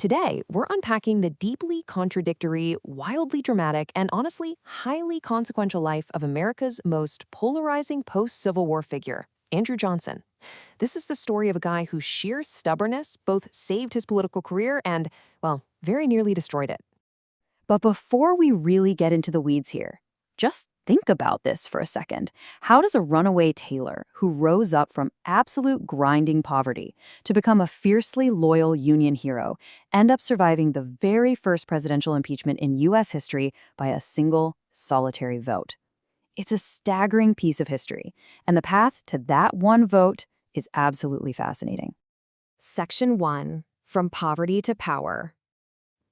Today, we're unpacking the deeply contradictory, wildly dramatic, and honestly, highly consequential life of America's most polarizing post-Civil War figure, Andrew Johnson. This is the story of a guy whose sheer stubbornness both saved his political career and, well, very nearly destroyed it. But before we really get into the weeds here, just think about this for a second. How does a runaway tailor who rose up from absolute grinding poverty to become a fiercely loyal Union hero end up surviving the very first presidential impeachment in U.S. history by a single, solitary vote? It's a staggering piece of history, and the path to that one vote is absolutely fascinating. Section 1. From Poverty to Power.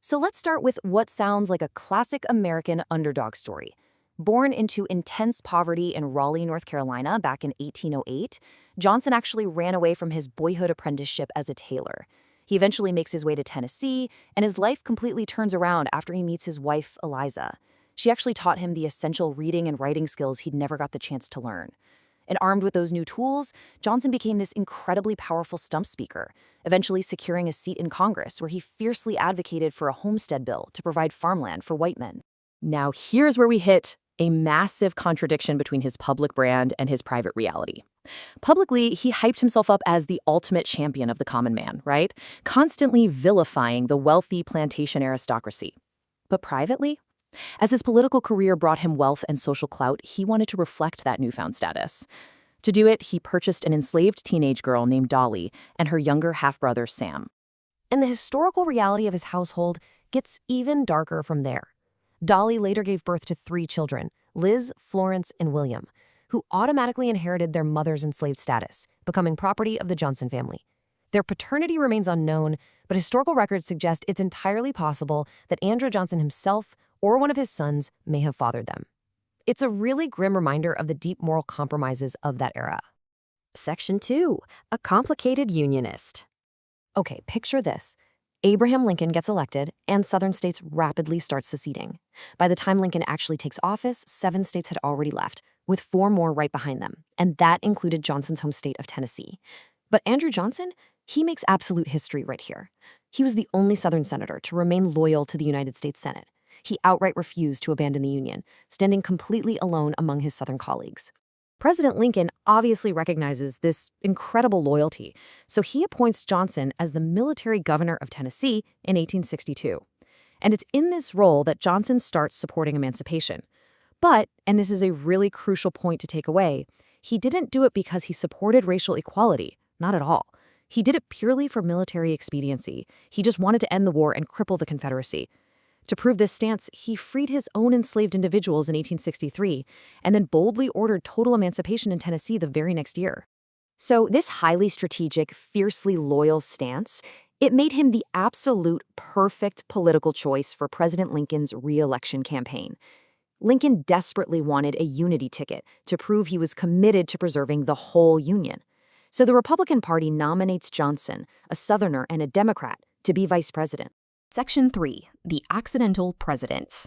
So let's start with what sounds like a classic American underdog story. Born into intense poverty in Raleigh, North Carolina back in 1808, Johnson actually ran away from his boyhood apprenticeship as a tailor. He eventually makes his way to Tennessee, and his life completely turns around after he meets his wife, Eliza. She actually taught him the essential reading and writing skills he'd never got the chance to learn. And armed with those new tools, Johnson became this incredibly powerful stump speaker, eventually securing a seat in Congress where he fiercely advocated for a homestead bill to provide farmland for white men. Now here's where we hit a massive contradiction between his public brand and his private reality. Publicly, he hyped himself up as the ultimate champion of the common man, right? Constantly vilifying the wealthy plantation aristocracy. But privately, as his political career brought him wealth and social clout, he wanted to reflect that newfound status. To do it, he purchased an enslaved teenage girl named Dolly and her younger half-brother, Sam. And the historical reality of his household gets even darker from there. Dolly later gave birth to 3 children, Liz, Florence, and William, who automatically inherited their mother's enslaved status, becoming property of the Johnson family. Their paternity remains unknown, but historical records suggest it's entirely possible that Andrew Johnson himself or one of his sons may have fathered them. It's a really grim reminder of the deep moral compromises of that era. Section 2. A complicated unionist. Okay, picture this. Abraham Lincoln gets elected, and Southern states rapidly start seceding. By the time Lincoln actually takes office, 7 states had already left, with 4 more right behind them, and that included Johnson's home state of Tennessee. But Andrew Johnson, he makes absolute history right here. He was the only Southern senator to remain loyal to the United States Senate. He outright refused to abandon the Union, standing completely alone among his Southern colleagues. President Lincoln obviously recognizes this incredible loyalty, so he appoints Johnson as the military governor of Tennessee in 1862. And it's in this role that Johnson starts supporting emancipation. But, and this is a really crucial point to take away, he didn't do it because he supported racial equality, not at all. He did it purely for military expediency. He just wanted to end the war and cripple the Confederacy. To prove this stance, he freed his own enslaved individuals in 1863 and then boldly ordered total emancipation in Tennessee the very next year. So this highly strategic, fiercely loyal stance, it made him the absolute perfect political choice for President Lincoln's re-election campaign. Lincoln desperately wanted a unity ticket to prove he was committed to preserving the whole Union. So the Republican Party nominates Johnson, a Southerner and a Democrat, to be vice president. Section 3. The Accidental President.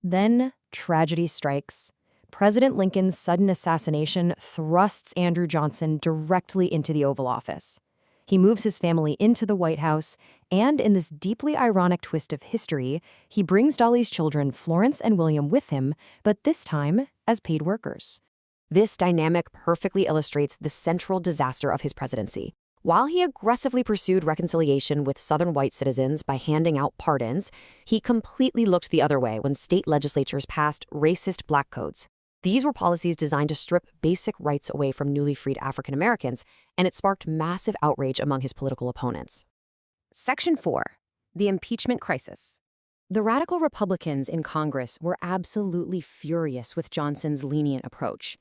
Then, tragedy strikes. President Lincoln's sudden assassination thrusts Andrew Johnson directly into the Oval Office. He moves his family into the White House, and in this deeply ironic twist of history, he brings Dolly's children, Florence and William, with him, but this time as paid workers. This dynamic perfectly illustrates the central disaster of his presidency. While he aggressively pursued reconciliation with Southern white citizens by handing out pardons, he completely looked the other way when state legislatures passed racist black codes. These were policies designed to strip basic rights away from newly freed African Americans, and it sparked massive outrage among his political opponents. Section 4. The Impeachment Crisis. The radical Republicans in Congress were absolutely furious with Johnson's lenient approach.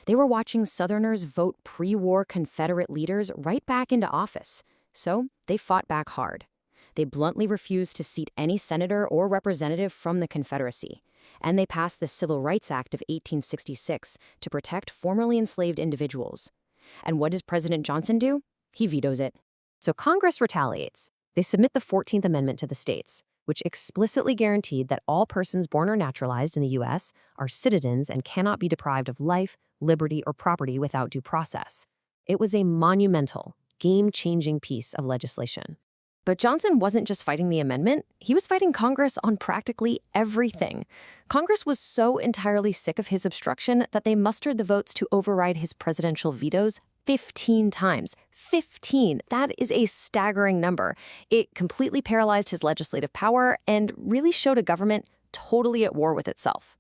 They were watching Southerners vote pre-war Confederate leaders right back into office, so they fought back hard. They bluntly refused to seat any senator or representative from the Confederacy, and they passed the Civil Rights Act of 1866 to protect formerly enslaved individuals. And what does President Johnson do? He vetoes it. So Congress retaliates. They submit the 14th Amendment to the states, which explicitly guaranteed that all persons born or naturalized in the U.S. are citizens and cannot be deprived of life, liberty, or property without due process. It was a monumental, game-changing piece of legislation. But Johnson wasn't just fighting the amendment, he was fighting Congress on practically everything. Congress was so entirely sick of his obstruction that they mustered the votes to override his presidential vetoes 15 times. 15! That is a staggering number. It completely paralyzed his legislative power and really showed a government totally at war with itself.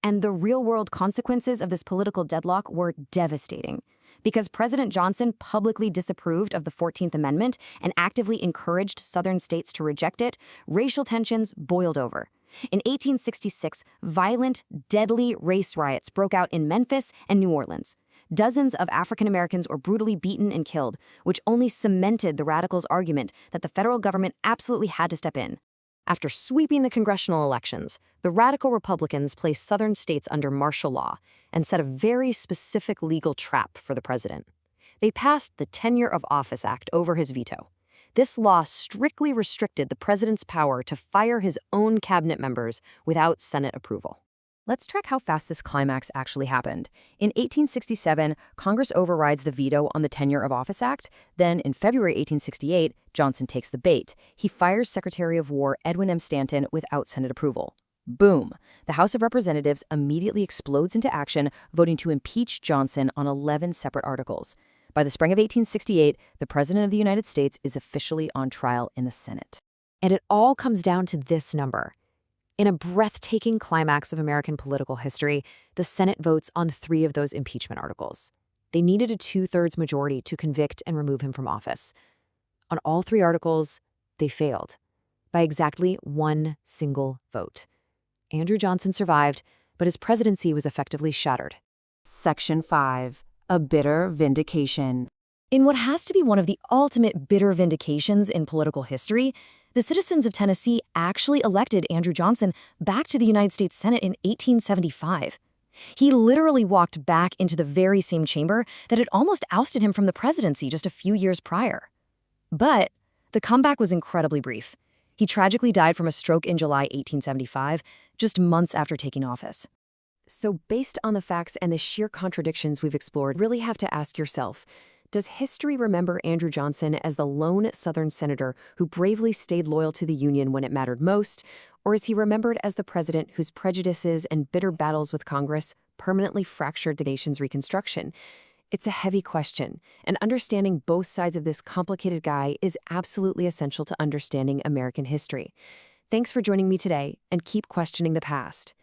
And the real-world consequences of this political deadlock were devastating. Because President Johnson publicly disapproved of the 14th Amendment and actively encouraged Southern states to reject it, racial tensions boiled over. In 1866, violent, deadly race riots broke out in Memphis and New Orleans. Dozens of African Americans were brutally beaten and killed, which only cemented the radicals' argument that the federal government absolutely had to step in. After sweeping the congressional elections, the radical Republicans placed Southern states under martial law and set a very specific legal trap for the president. They passed the Tenure of Office Act over his veto. This law strictly restricted the president's power to fire his own cabinet members without Senate approval. Let's track how fast this climax actually happened. In 1867, Congress overrides the veto on the Tenure of Office Act. Then, in February 1868, Johnson takes the bait. He fires Secretary of War Edwin M. Stanton without Senate approval. Boom! The House of Representatives immediately explodes into action, voting to impeach Johnson on 11 separate articles. By the spring of 1868, the President of the United States is officially on trial in the Senate. And it all comes down to this number. In a breathtaking climax of American political history, the Senate votes on 3 of those impeachment articles. They needed a 2/3 majority to convict and remove him from office. On all 3 articles, they failed, by exactly 1 single vote. Andrew Johnson survived, but his presidency was effectively shattered. Section 5. A bitter vindication. In what has to be one of the ultimate bitter vindications in political history, the citizens of Tennessee actually elected Andrew Johnson back to the United States Senate in 1875. He literally walked back into the very same chamber that had almost ousted him from the presidency just a few years prior. But the comeback was incredibly brief. He tragically died from a stroke in July 1875, just months after taking office. So based on the facts and the sheer contradictions we've explored, really have to ask yourself, does history remember Andrew Johnson as the lone Southern senator who bravely stayed loyal to the Union when it mattered most, or is he remembered as the president whose prejudices and bitter battles with Congress permanently fractured the nation's reconstruction? It's a heavy question, and understanding both sides of this complicated guy is absolutely essential to understanding American history. Thanks for joining me today, and keep questioning the past.